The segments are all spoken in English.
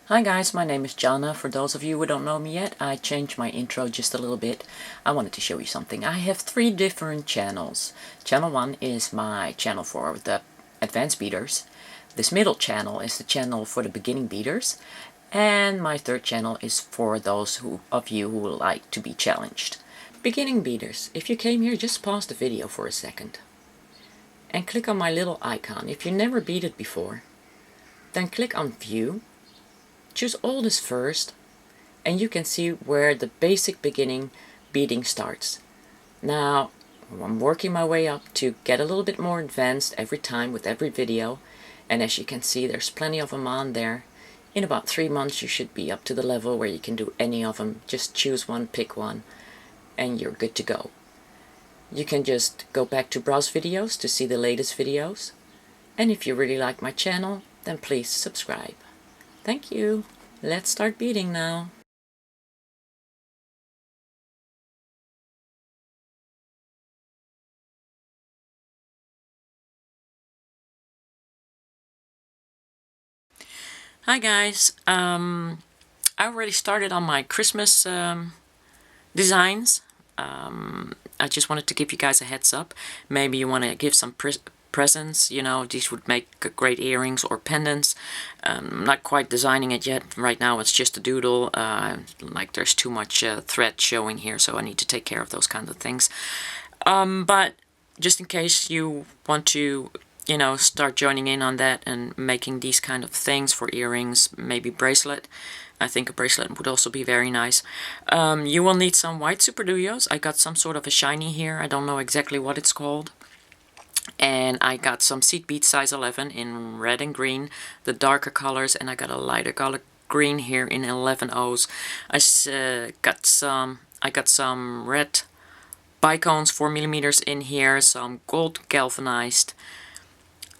Hi guys, my name is Jana. For those of you who don't know me yet, I changed my intro just a little bit. I wanted to show you something. I have 3 different channels. Channel 1 is my channel for the advanced beaders. This middle channel is the channel for the beginning beaders. And my 3rd channel is for those of you who would like to be challenged. Beginning beaders, if you came here, just pause the video for a second. And click on my little icon. If you never beaded before, then click on View. Choose Oldest first, and you can see where the basic beginning beading starts. Now, I'm working my way up to get a little bit more advanced every time with every video, and as you can see, there's plenty of them on there. In about 3 months, you should be up to the level where you can do any of them. Just choose one, pick one, and you're good to go. You can just go back to browse videos to see the latest videos, and if you really like my channel, then please subscribe. Thank you. Let's start beading now. Hi guys. I already started on my Christmas designs. I just wanted to give you guys a heads up. Maybe you want to give some presents, you know, these would make great earrings or pendants. I'm not quite designing it yet. Right now it's just a doodle. Like there's too much thread showing here, so I need to take care of those kinds of things. But just in case you want to, you know, start joining in on that and making these kind of things for earrings, maybe bracelet. I think a bracelet would also be very nice. You will need some white super duos. I got some sort of a shiny here. I don't know exactly what it's called. And I got some seed bead size 11 in red and green, the darker colors, and I got a lighter color green here in 11/0s. I got some red bicones 4mm in here, some gold galvanized,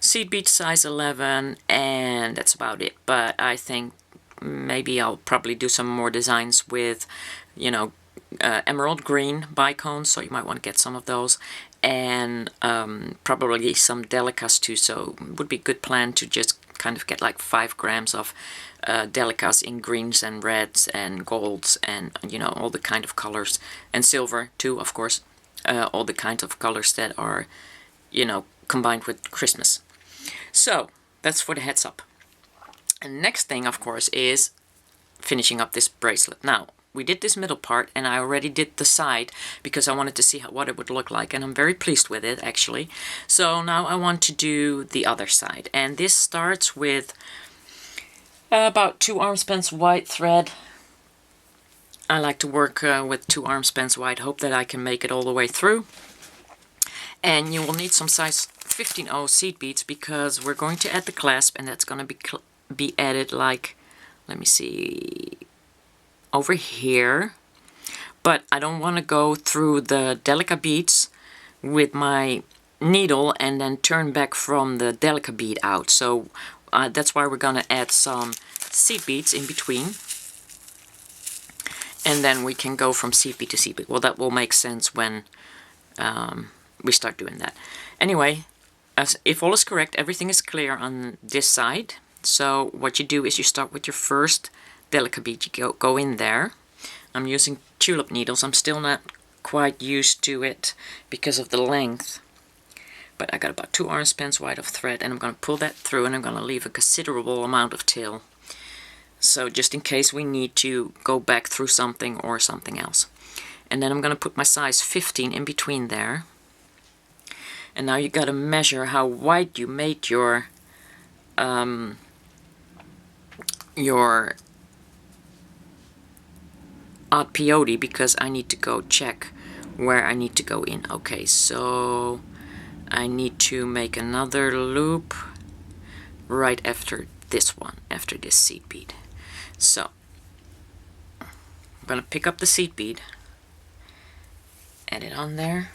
seed bead size 11, and that's about it. But I think maybe I'll probably do some more designs with, you know, emerald green bicones, so you might want to get some of those, and probably some delicas too, so it would be a good plan to just kind of get like 5 grams of delicas in greens and reds and golds and, you know, all the kind of colors, and silver too, of course, all the kinds of colors that are, you know, combined with Christmas. So that's for the heads up. And next thing, of course, is finishing up this bracelet. Now, we did this middle part, and I already did the side because I wanted to see what it would look like, and I'm very pleased with it, actually. So now I want to do the other side, and this starts with about 2 arm spans white thread. I like to work with 2 arm spans white, hope that I can make it all the way through. And you will need some size 15/0 seed beads because we're going to add the clasp, and that's going to be added like, let me see, over here. But I don't want to go through the delica beads with my needle and then turn back from the delica bead out. So that's why we're going to add some seed beads in between. And then we can go from seed bead to seed bead. Well, that will make sense when we start doing that. Anyway, if all is correct, everything is clear on this side. So what you do is you start with your first delica bead. You go in there. I'm using tulip needles. I'm still not quite used to it because of the length. But I got about 2 arm spans wide of thread, and I'm going to pull that through, and I'm going to leave a considerable amount of tail. So just in case we need to go back through something or something else. And then I'm going to put my size 15 in between there. And now you got to measure how wide you made your odd peyote, because I need to go check where I need to go in. Okay, so I need to make another loop right after this one, after this seed bead. So I'm going to pick up the seed bead, add it on there,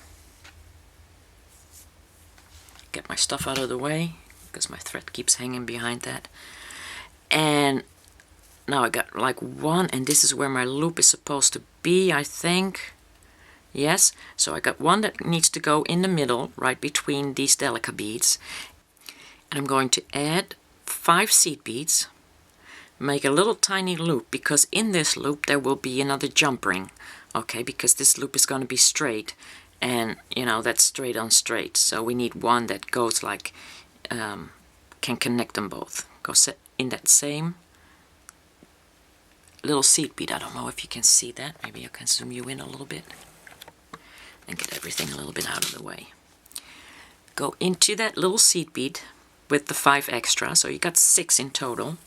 get my stuff out of the way because my thread keeps hanging behind that. And now I got like 1, and this is where my loop is supposed to be, I think. Yes, so I got 1 that needs to go in the middle, right between these delica beads. And I'm going to add 5 seed beads make a little tiny loop, because in this loop there will be another jump ring, okay, because this loop is going to be straight, and you know that's straight on straight, so we need one that goes like can connect them both. Go set in that same little seed bead. I don't know if you can see that. Maybe I can zoom you in a little bit and get everything a little bit out of the way. Go into that little seed bead with the 5 extra, so you got 6 in total.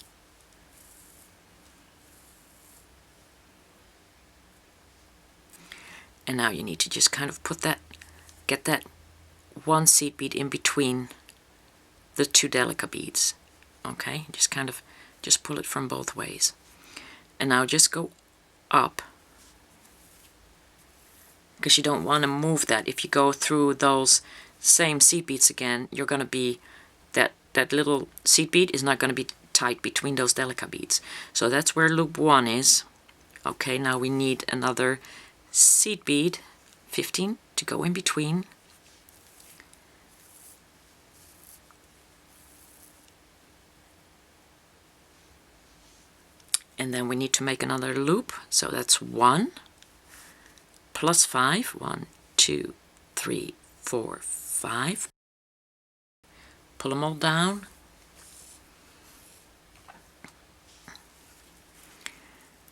And now you need to just kind of put that, get that one seed bead in between the 2 delica beads. Okay, just kind of just pull it from both ways. And now just go up, because you don't want to move that. If you go through those same seed beads again, you're going to be, that little seed bead is not going to be tight between those delica beads. So that's where loop 1 is. Okay, now we need another seed bead, 15, to go in between. And then we need to make another loop, so that's 1 plus 5, 1, 2, 3, 4, 5. Pull them all down.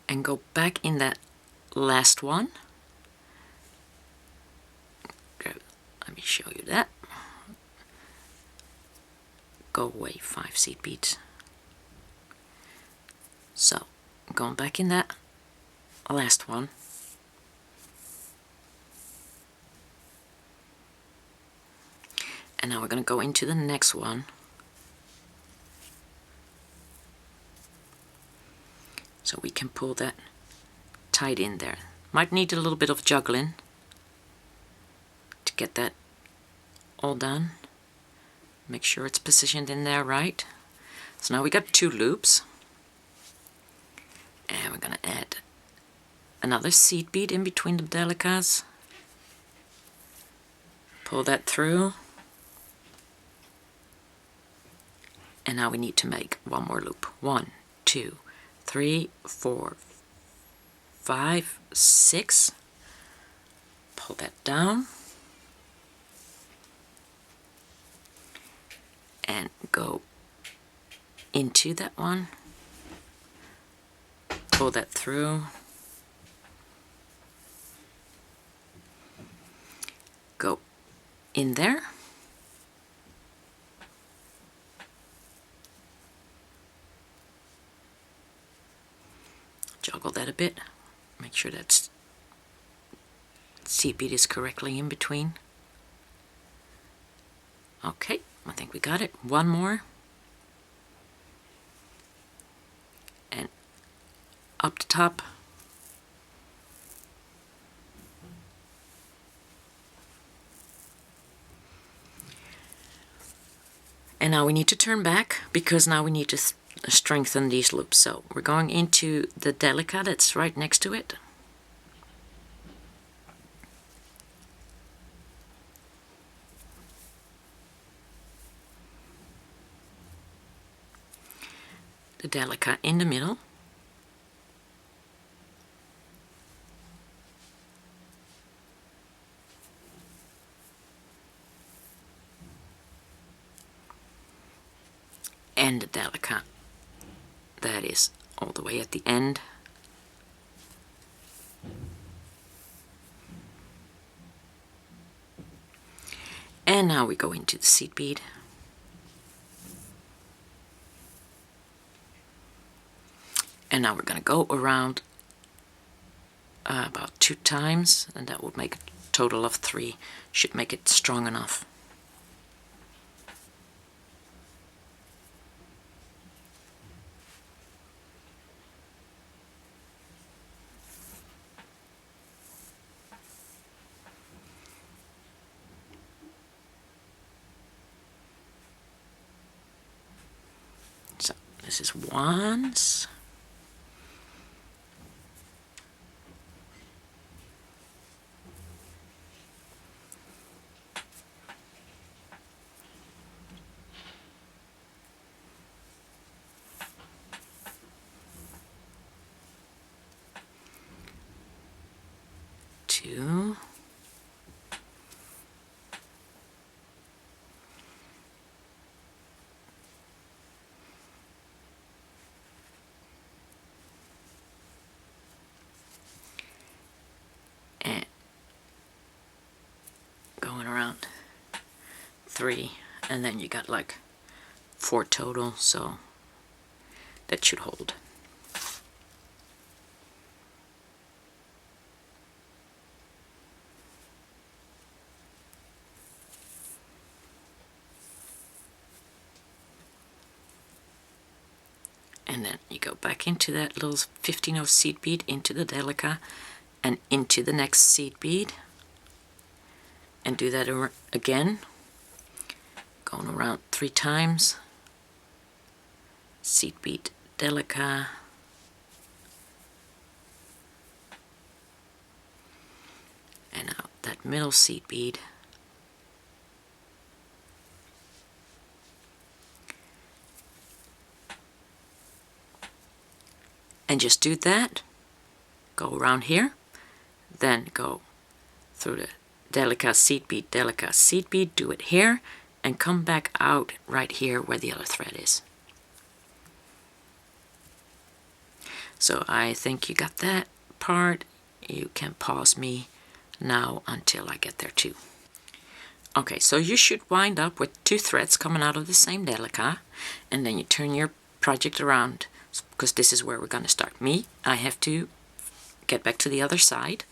And go back in that last one. Let me show you that. Go away 5 seed beads. So, going back in that last one. And now we're going to go into the next one. So we can pull that tight in there. Might need a little bit of juggling to get that all done. Make sure it's positioned in there right. So now we got 2 loops. And we're going to add another seed bead in between the delicas. Pull that through. And now we need to make one more loop. 1, 2, 3, 4, 5, 6. Pull that down. And go into that one. Pull that through. Go in there. Juggle that a bit. Make sure that seed bead is correctly in between. Okay, I think we got it. One more. And up the top. And now we need to turn back, because now we need to strengthen these loops. So we're going into the delica that's right next to it. The delica in the middle. And the delica that is all the way at the end. And now we go into the seed bead. And now we're going to go around about 2 times, and that would make a total of 3. Should make it strong enough. So this is once. 2. And going around 3, and then you got like 4 total, so that should hold. And then you go back into that little 15 seed bead, into the delica, and into the next seed bead, and do that again, going around 3 times. Seed bead, delica, and now that middle seed bead, and just do that. Go around here, then go through the delica, seed bead, do it here, and come back out right here where the other thread is. So I think you got that part. You can pause me now until I get there too. Okay, so you should wind up with 2 threads coming out of the same delica, and then you turn your project around, because this is where we're going to start. I have to get back to the other side,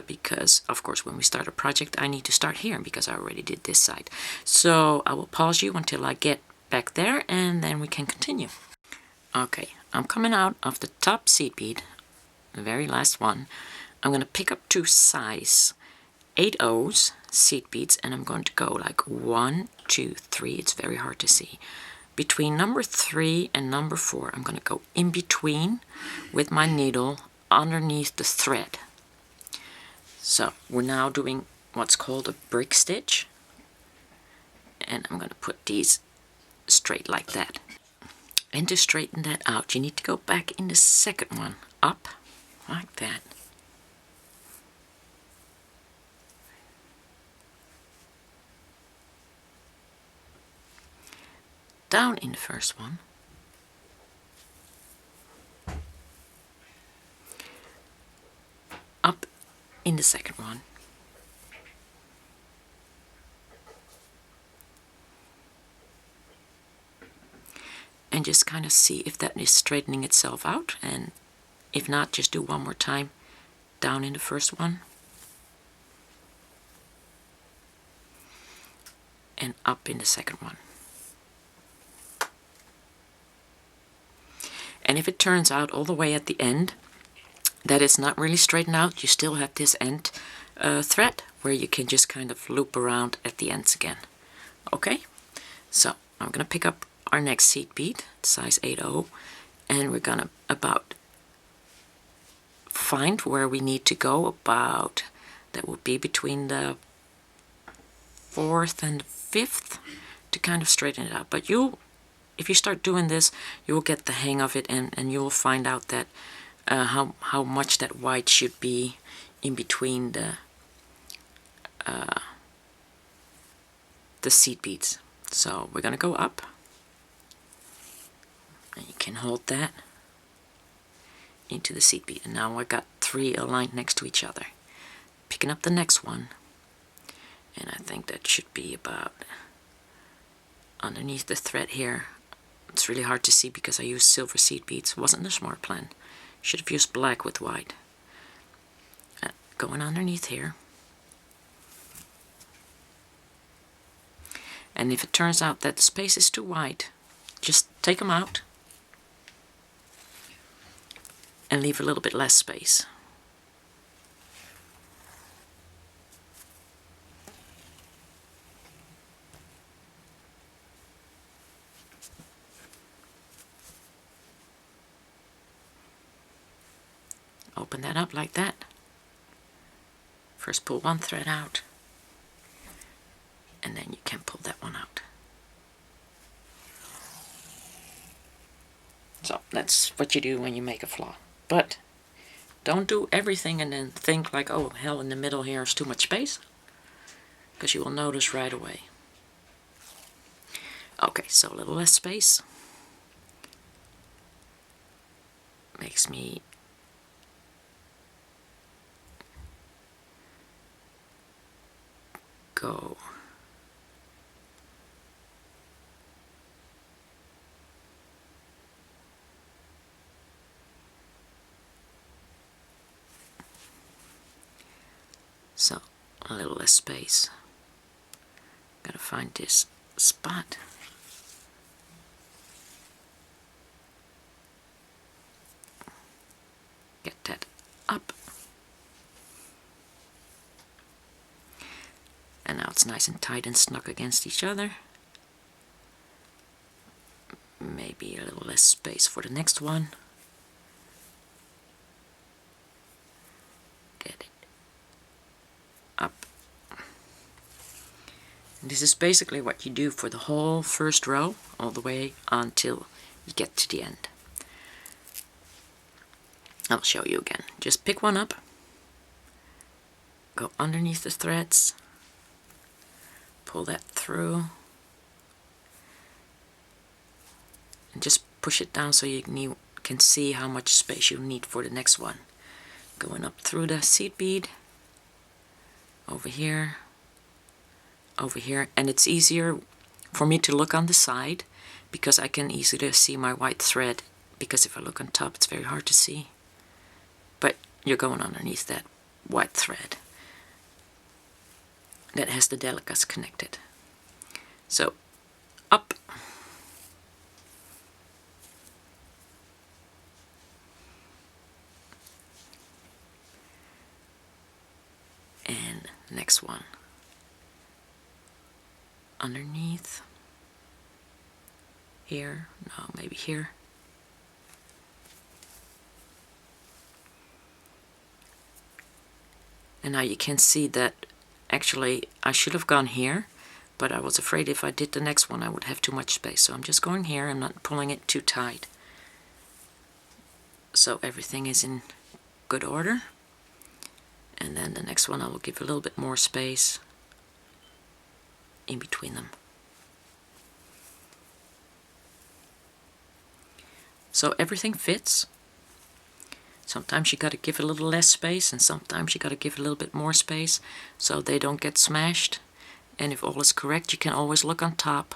because of course when we start a project I need to start here because I already did this side. So I will pause you until I get back there, and then we can continue. Okay, I'm coming out of the top seed bead, the very last one. I'm going to pick up 2 size 8/0 seed beads, and I'm going to go like 1, 2, 3. It's very hard to see. Between number 3 and number 4, I'm going to go in between with my needle underneath the thread. So we're now doing what's called a brick stitch, and I'm going to put these straight like that. And to straighten that out, you need to go back in the second one, up like that. Down in the first one. Up in the second one. And just kind of see if that is straightening itself out, and if not, just do one more time down in the first one and up in the second one. And if it turns out all the way at the end that it's not really straightened out, you still have this end thread where you can just kind of loop around at the ends again. Okay, so I'm going to pick up our next seed bead, size 8/0, and we're going to about find where we need to go, about, that would be between the 4th and 5th, to kind of straighten it out. But if you start doing this, you will get the hang of it, and you will find out that how much that white should be in between the seed beads. So we're going to go up, and you can hold that into the seed bead. And now I got 3 aligned next to each other. Picking up the next one, and I think that should be about underneath the thread here. It's really hard to see because I used silver seed beads. Wasn't a smart plan. Should have used black with white. Going underneath here. And if it turns out that the space is too wide, just take them out and leave a little bit less space. Open that up like that. First pull one thread out, and then you can pull that one out. So that's what you do when you make a flaw. But Don't do everything and then think like, oh hell, in the middle here is too much space, because you will notice right away. Okay, so a little less space makes me go so a little less space. Gotta find this spot. Get that up. And now it's nice and tight and snug against each other. Maybe a little less space for the next one. Get it up. And this is basically what you do for the whole first row, all the way until you get to the end. I'll show you again. Just pick one up, go underneath the threads, pull that through, and just push it down so you can see how much space you need for the next one. Going up through the seed bead, over here, and it's easier for me to look on the side because I can easily see my white thread, because if I look on top it's very hard to see. But you're going underneath that white thread that has the delicas connected. So up, and next one underneath here, no, maybe here. And now you can see that actually I should have gone here, but I was afraid if I did the next one I would have too much space. So I'm just going here, I'm not pulling it too tight. So everything is in good order. And then the next one I will give a little bit more space in between them. So everything fits. Sometimes you got to give a little less space, and sometimes you got to give a little bit more space so they don't get smashed. And if all is correct, you can always look on top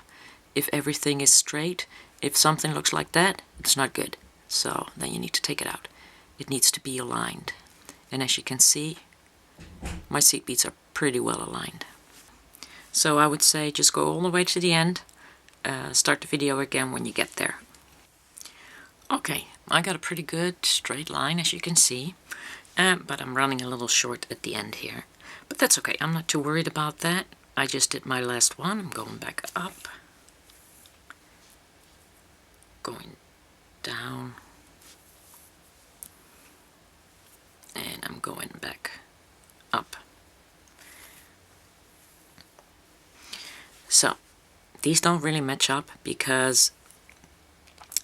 if everything is straight. If something looks like that, it's not good. So then you need to take it out. It needs to be aligned. And as you can see, my seed beads are pretty well aligned. So I would say just go all the way to the end. Start the video again when you get there. Okay, I got a pretty good straight line, as you can see, but I'm running a little short at the end here. But that's okay, I'm not too worried about that. I just did my last one. I'm going back up, going down, and I'm going back up. So these don't really match up because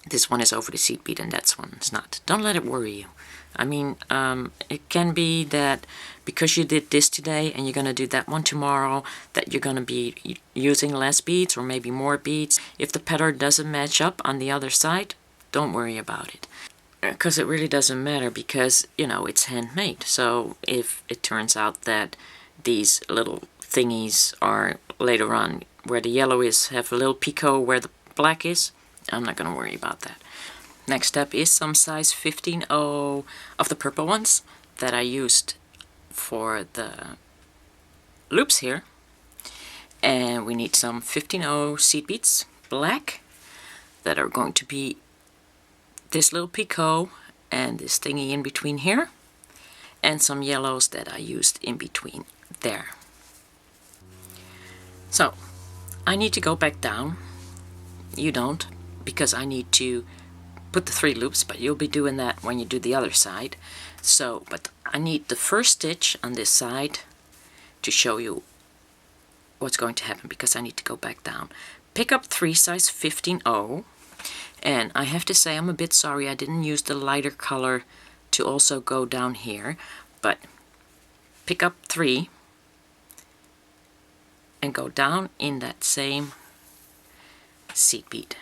this one is over the seed bead and that one's not. Don't let it worry you. I mean, it can be that because you did this today and you're going to do that one tomorrow, that you're going to be using less beads or maybe more beads. If the pattern doesn't match up on the other side, don't worry about it. Because it really doesn't matter, because, you know, it's handmade. So if it turns out that these little thingies are later on, where the yellow is, have a little picot where the black is, I'm not going to worry about that. Next step is some size 15-0 of the purple ones that I used for the loops here. And we need some 15-0 seed beads, black, that are going to be this little picot and this thingy in between here. And some yellows that I used in between there. So, I need to go back down. You don't, because I need to put the 3 loops, but you'll be doing that when you do the other side. So, but I need the first stitch on this side to show you what's going to happen, because I need to go back down. Pick up 3 size 15-0, and I have to say I'm a bit sorry I didn't use the lighter color to also go down here, but pick up 3 and go down in that same seed bead.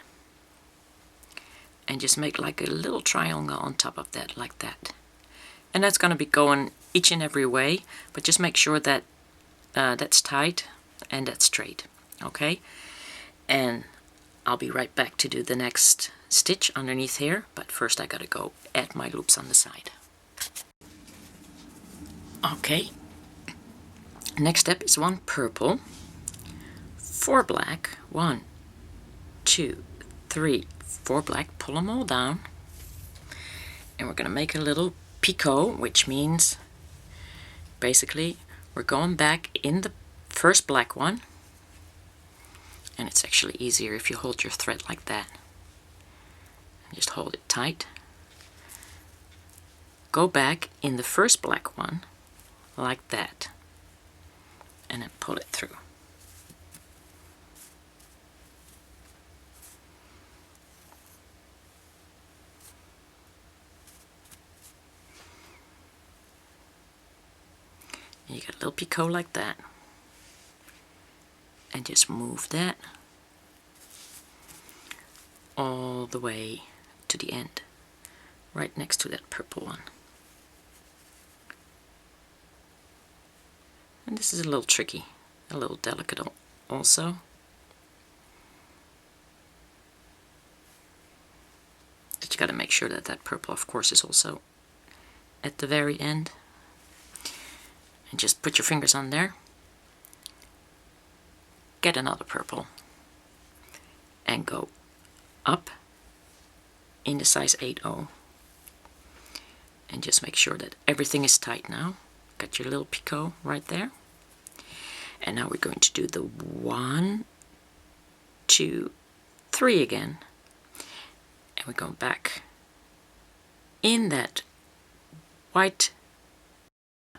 And just make like a little triangle on top of that, like that. And that's going to be going each and every way, but just make sure that that's tight and that's straight, okay? And I'll be right back to do the next stitch underneath here, but first I gotta go add my loops on the side. Okay, next step is 1 purple, 4 black, 1, 2, 3, 4 black, pull them all down, and we're gonna make a little picot, which means basically we're going back in the first black one, and it's actually easier if you hold your thread like that. Just hold it tight. Go back in the first black one like that, and then pull it through. You get a little picot like that, and just move that all the way to the end, right next to that purple one. And this is a little tricky, a little delicate also. But you got to make sure that that purple, of course, is also at the very end. And just put your fingers on there. Get another purple and go up in the size 8/0. And just make sure that everything is tight now. Got your little picot right there. And now we're going to do the 1, 2, 3 again. And we're going back in that white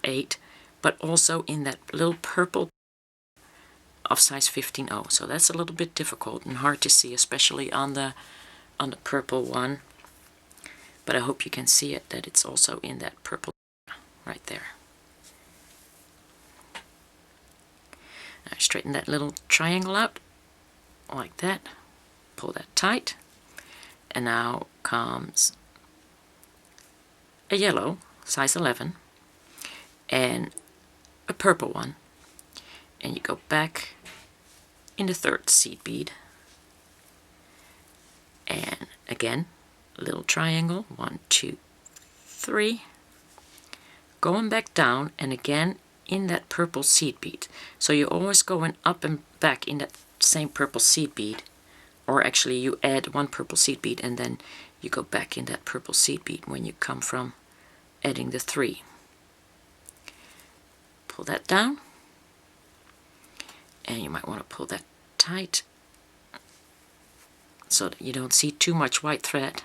8, but also in that little purple of size 15/0. So that's a little bit difficult and hard to see, especially on the purple one. But I hope you can see it, that it's also in that purple right there. Now straighten that little triangle out like that. Pull that tight. And now comes a yellow, size 11, and a purple one. And you go back in the third seed bead. And again, a little triangle, 1, 2, 3. Going back down, and again in that purple seed bead. So you're always going up and back in that same purple seed bead. Or actually you add 1 purple seed bead and then you go back in that purple seed bead when you come from adding the 3. Pull that down. And you might want to pull that tight so that you don't see too much white thread,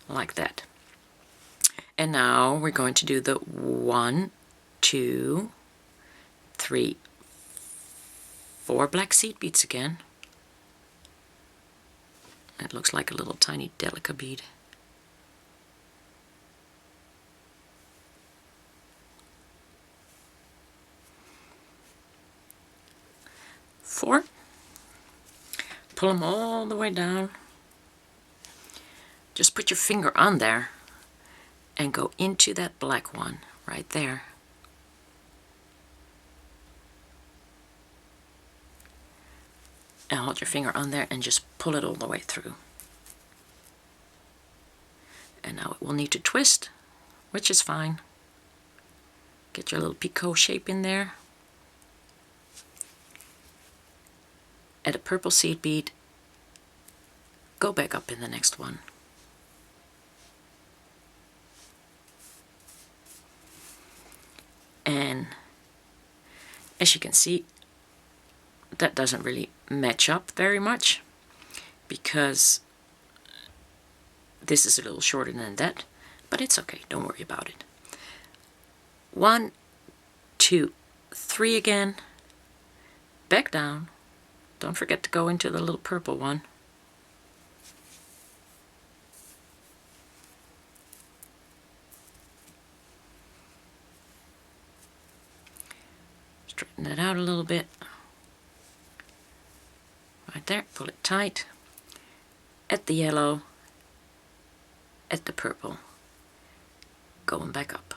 like that. And now we're going to do the 1, 2, 3, 4 black seed beads again. It looks like a little tiny delica bead. Four. Pull them all the way down. Just put your finger on there and go into that black one right there. And hold your finger on there and just pull it all the way through. And now it will need to twist, which is fine. Get your little picot shape in there. Add a purple seed bead. Go back up in the next one. And as you can see, that doesn't really match up very much because this is a little shorter than that, but it's okay, don't worry about it. 1, 2, 3 again, back down. Don't forget to go into the little purple one. straighten that out a little bit. Right there, pull it tight. At the yellow, at the purple, going back up.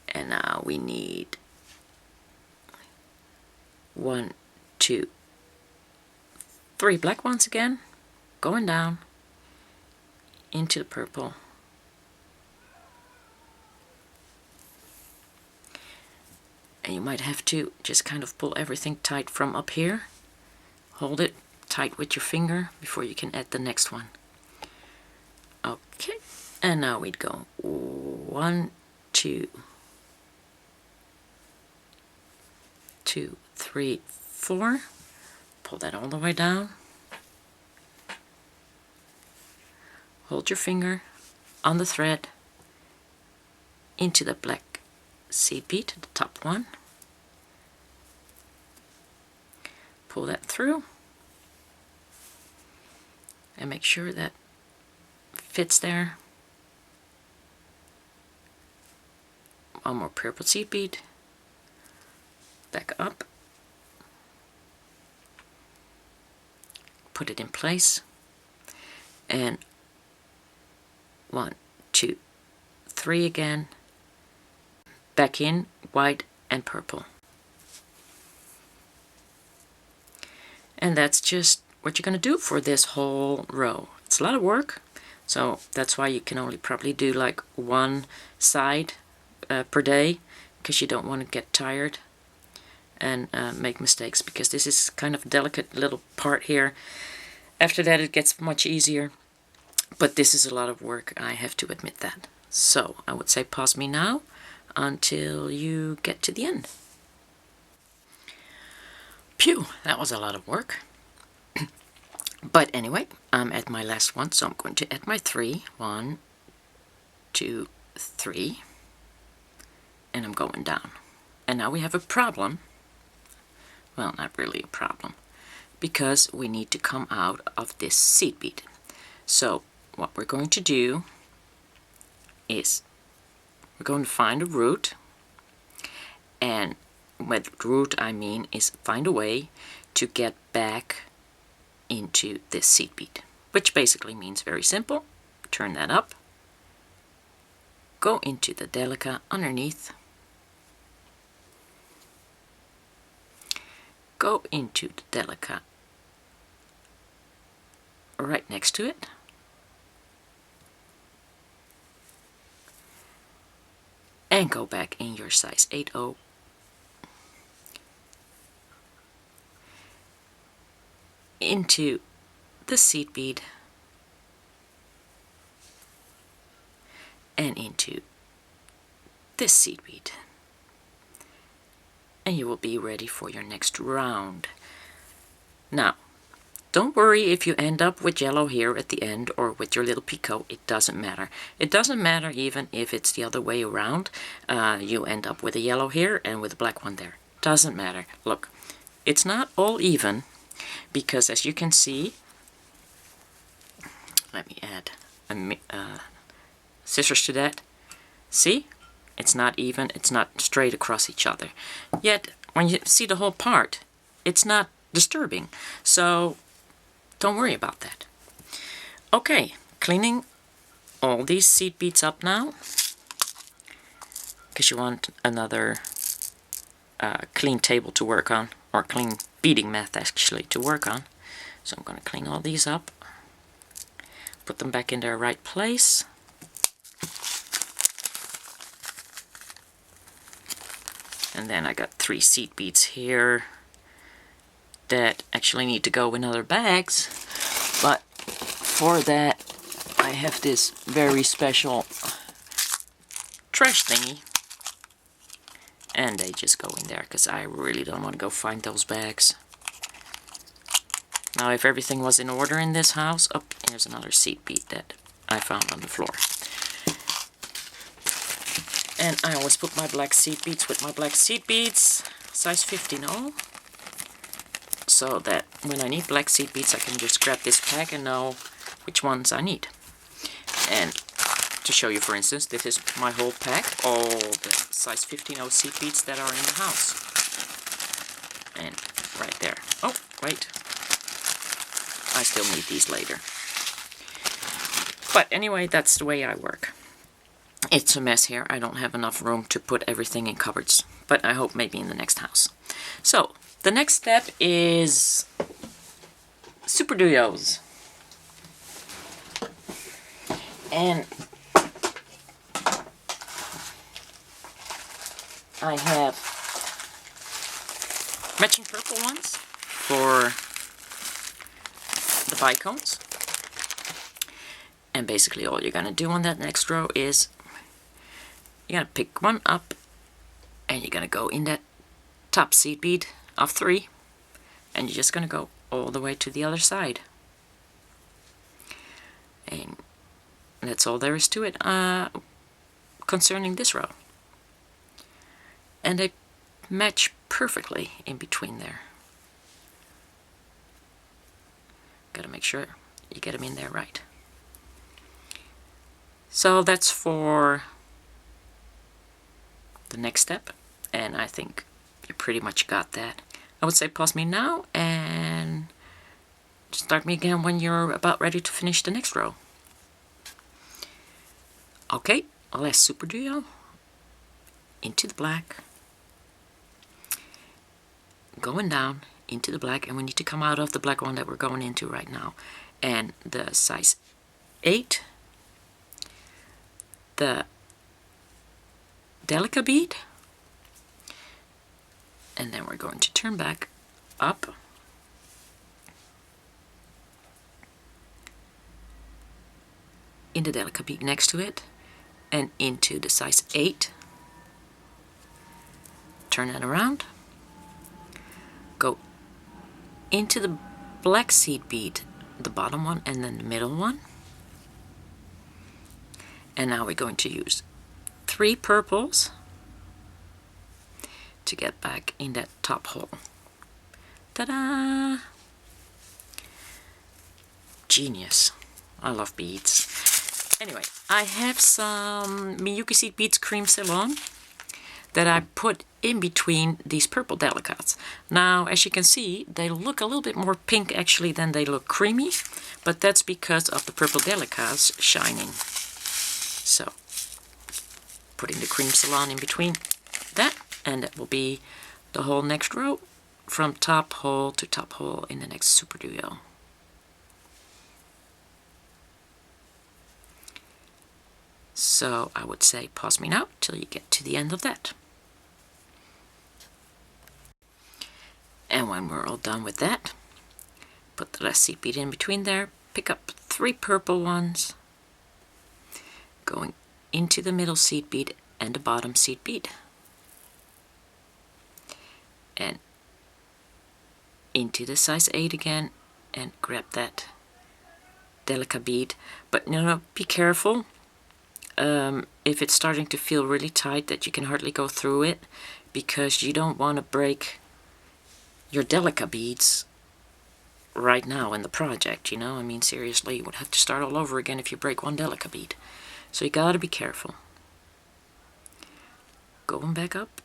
And now we need 1, 2, 3 black ones again, going down into the purple. And you might have to just kind of pull everything tight from up here. Hold it tight with your finger before you can add the next one. Okay, and now we'd go 1, 2, 2, 3, 4. Pull that all the way down. Hold your finger on the thread into the black seed bead, the top one. Pull that through and make sure that fits there. One more purple seed bead. Back up. Put it in place. And 1, 2, 3 again. Back in white and purple. And that's just what you're going to do for this whole row. It's a lot of work, so that's why you can only probably do like one side per day, because you don't want to get tired and make mistakes, because this is kind of a delicate little part here. After that it gets much easier, but this is a lot of work, I have to admit that. So I would say pause me now until you get to the end. Phew, that was a lot of work. But anyway, I'm at my last one, so I'm going to add my 3. 1, 2, 3. And I'm going down. And now we have a problem. Well, not really a problem, because we need to come out of this seed bead. So what we're going to do is we're going to find a root, and with root I mean is find a way to get back into this seed bead, which basically means very simple. Turn that up, go into the delica underneath, go into the delica right next to it, and go back in your size 8/0 into the seed bead and into this seed bead, and you will be ready for your next round. Now, don't worry if you end up with yellow here at the end or with your little picot. It doesn't matter. It doesn't matter even if it's the other way around. You end up with a yellow here and with a black one there. Doesn't matter. Look, it's not all even, because as you can see, let me add scissors to that. See? It's not even, it's not straight across each other. Yet, when you see the whole part, it's not disturbing. So, don't worry about that. Okay, cleaning all these seed beads up now, because you want another clean table to work on, or clean beading mat actually to work on. So I'm going to clean all these up, put them back in their right place. And then I got 3 seed beads here that actually need to go in other bags, but for that I have this very special trash thingy, and they just go in there because I really don't want to go find those bags. Now, if everything was in order in this house, oh, here's another seed bead that I found on the floor. And I always put my black seed beads with my black seed beads, size 15 all, so that when I need black seed beads I can just grab this pack and know which ones I need. And To show you, for instance, this is my whole pack, all the size 15 seed beads that are in the house. And right there. Oh, wait. I still need these later. But anyway, that's the way I work. It's a mess here. I don't have enough room to put everything in cupboards. But I hope maybe in the next house. So, the next step is super duos. And I have matching purple ones for the bicones. And basically all you're going to do on that next row is you're going to pick one up and you're going to go in that top seed bead of 3 and you're just going to go all the way to the other side. And that's all there is to it concerning this row. And they match perfectly in between there. Gotta make sure you get them in there right. So that's for the next step, and I think you pretty much got that. I would say pause me now and start me again when you're about ready to finish the next row. Okay, last super duo into the black, going down into the black, and we need to come out of the black one that we're going into right now. And the size 8, the delicate bead, and then we're going to turn back up in the delicate bead next to it and into the size 8. Turn it around, go into the black seed bead, the bottom one and then the middle one. And now we're going to use 3 purples to get back in that top hole. Ta-da! Genius. I love beads. Anyway, I have some Miyuki Seed Beads Cream Ceylon that I put in between these purple delicates. Now, as you can see, they look a little bit more pink actually than they look creamy, but that's because of the purple delicates shining. So, putting the cream Ceylon in between that, and that will be the whole next row from top hole to top hole in the next super duo. So I would say pause me now till you get to the end of that. And when we're all done with that, put the last seed bead in between there, pick up 3 purple ones, going into the middle seed bead and the bottom seed bead. And into the size 8 again and grab that delicate bead. But be careful. If it's starting to feel really tight that you can hardly go through it, because you don't want to break your delicate beads right now in the project, you know? I mean, seriously, you would have to start all over again if you break one delicate bead. So you gotta be careful. Going back up.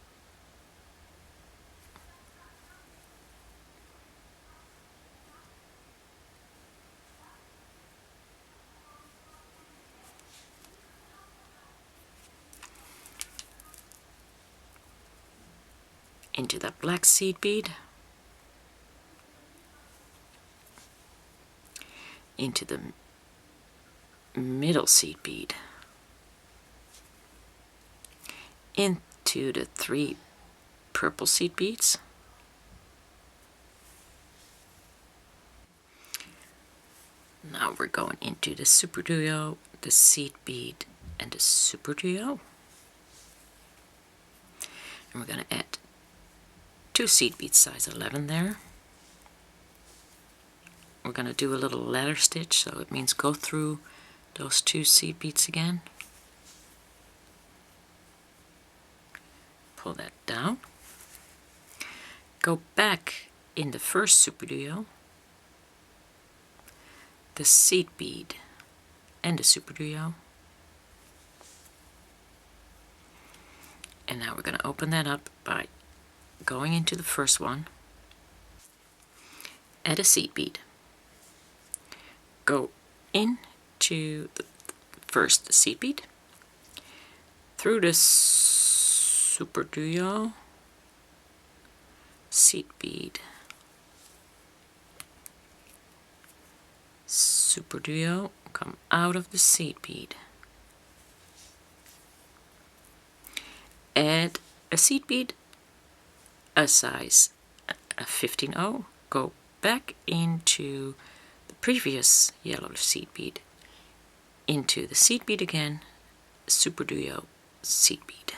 Into that black seed bead, into the middle seed bead, into the 3 purple seed beads, now we're going into the super duo, the seed bead, and the super duo, and we're going to add 2 seed beads size 11 there. We're going to do a little ladder stitch, so it means go through those 2 seed beads again. Pull that down. Go back in the first super duo, the seed bead and the super duo, And now we're going to open that up by going into the first one, add a seed bead, go into the first seed bead, through the super duo seed bead, super duo, come out of the seed bead, add a seed bead, a size 15-0, go back into the previous yellow seed bead, into the seed bead again, super duo seed bead,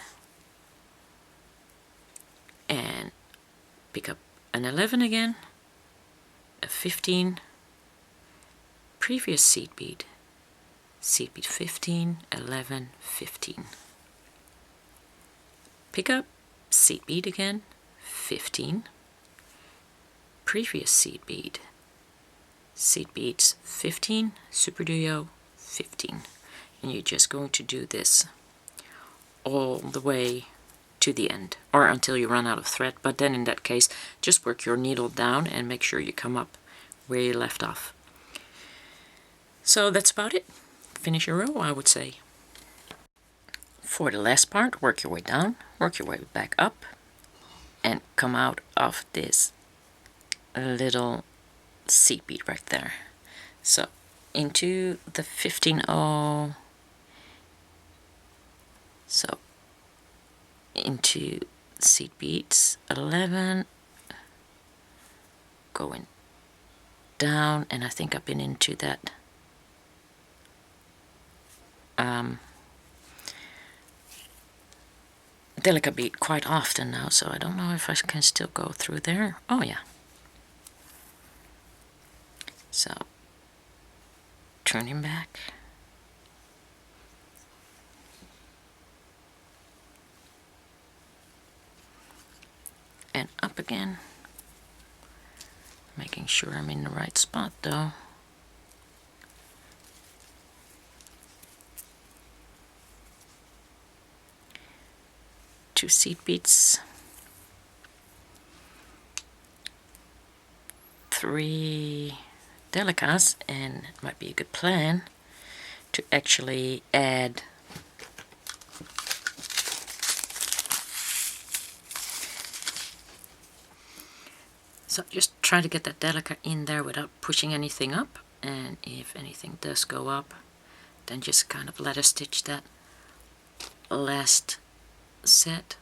and pick up an 11 again, a 15, previous seed bead 15, 11, 15, pick up seed bead again, 15, previous seed beads 15, super duo 15, and you're just going to do this all the way to the end, or until you run out of thread. But then in that case, just work your needle down and make sure you come up where you left off. So that's about it. Finish your row, I would say. For the last part, work your way down, work your way back up, and come out of this little seed bead right there. So into the 15-0, so into seed beads 11, going down, and I think I've been into that delicate bead quite often now, so I don't know if I can still go through there. Oh yeah. So turning back, and up again, making sure I'm in the right spot though. Two seed beads, 3 delicas, and it might be a good plan to actually add so just try to get that delica in there without pushing anything up, and if anything does go up, then just kind of let us stitch that last set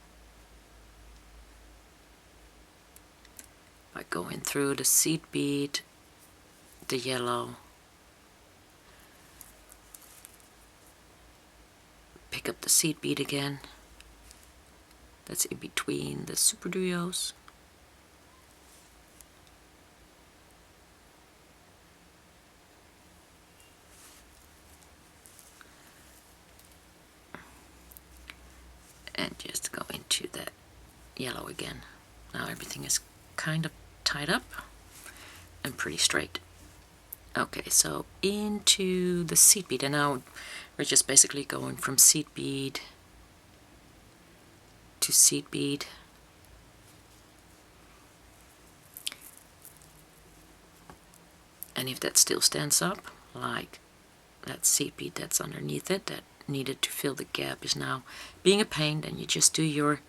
by going through the seed bead, the yellow, pick up the seed bead again, that's in between the super duos, and just go into that yellow again. Now everything is kind of tied up and pretty straight. Okay, so into the seed bead, and now we're just basically going from seed bead to seed bead, and if that still stands up, like that seed bead that's underneath it that needed to fill the gap is now being a pain, then you just do your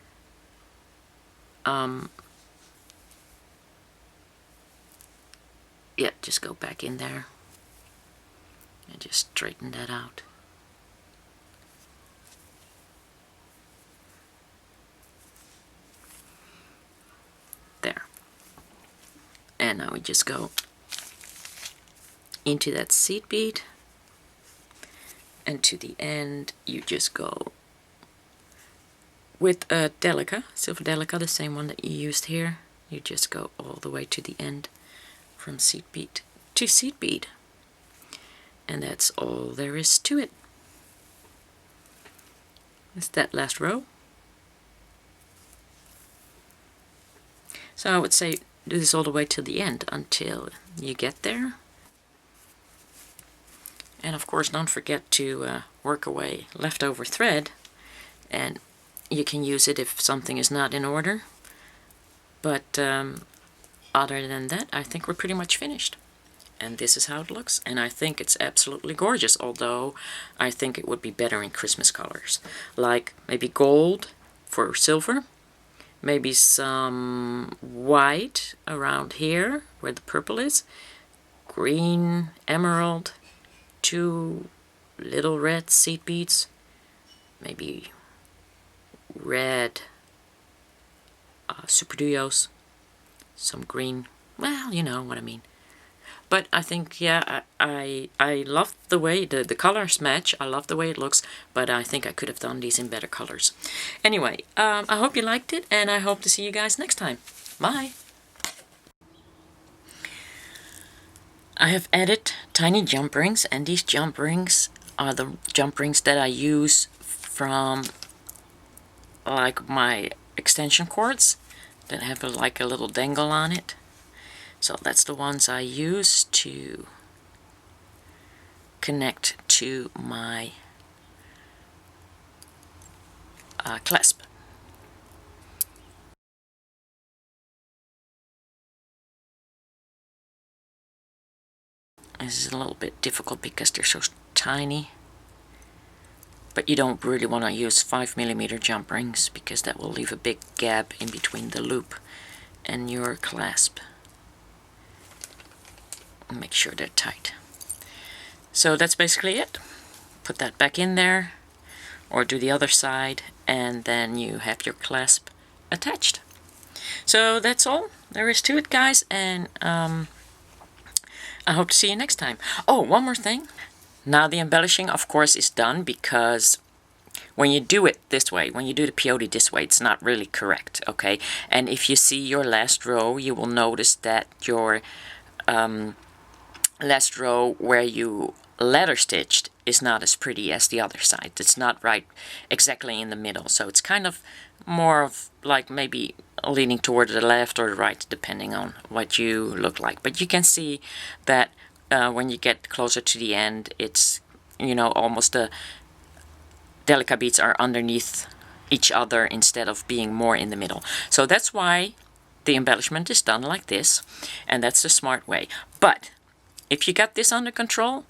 yeah, just go back in there and just straighten that out. There. And now we just go into that seed bead, and to the end you just go with a delica, silver delica, the same one that you used here. You just go all the way to the end from seed bead to seed bead, and that's all there is to it. It's that last row. So I would say do this all the way to the end until you get there. And of course don't forget to work away leftover thread, and you can use it if something is not in order. But other than that, I think we're pretty much finished. And this is how it looks, and I think it's absolutely gorgeous, although I think it would be better in Christmas colors. Like maybe gold for silver, maybe some white around here where the purple is, green, emerald, 2 little red seed beads, maybe red super duos, some green, well, you know what I mean. But I think, yeah, I love the way the colors match. I love the way it looks, but I think I could have done these in better colors. Anyway, I hope you liked it, and I hope to see you guys next time. Bye! I have added tiny jump rings, and these jump rings are the jump rings that I use from like my extension cords that have like a little dangle on it. So that's the ones I use to connect to my clasp. This is a little bit difficult because they're so tiny, but you don't really want to use 5mm jump rings because that will leave a big gap in between the loop and your clasp. Make sure they're tight. So that's basically it. Put that back in there, or do the other side, and then you have your clasp attached. So that's all there is to it, guys, and I hope to see you next time. Oh, one more thing. Now the embellishing, of course, is done, because when you do it this way, when you do the peyote this way, it's not really correct, okay? And if you see your last row, you will notice that your last row where you ladder stitched is not as pretty as the other side. It's not right exactly in the middle, so it's kind of more of like maybe leaning toward the left or the right, depending on what you look like. But you can see that when you get closer to the end, it's, you know, almost the delica beads are underneath each other instead of being more in the middle. So that's why the embellishment is done like this, and that's the smart way. But if you got this under control,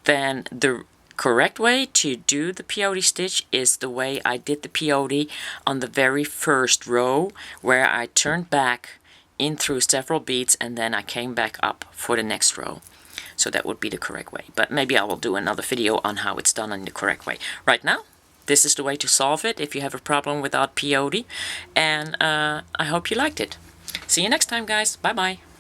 then the correct way to do the peyote stitch is the way I did the peyote on the very first row, where I turned back in through several beads and then I came back up for the next row. So that would be the correct way. But maybe I will do another video on how it's done in the correct way. Right now, this is the way to solve it if you have a problem without peyote, and I hope you liked it. See you next time, guys. Bye-bye.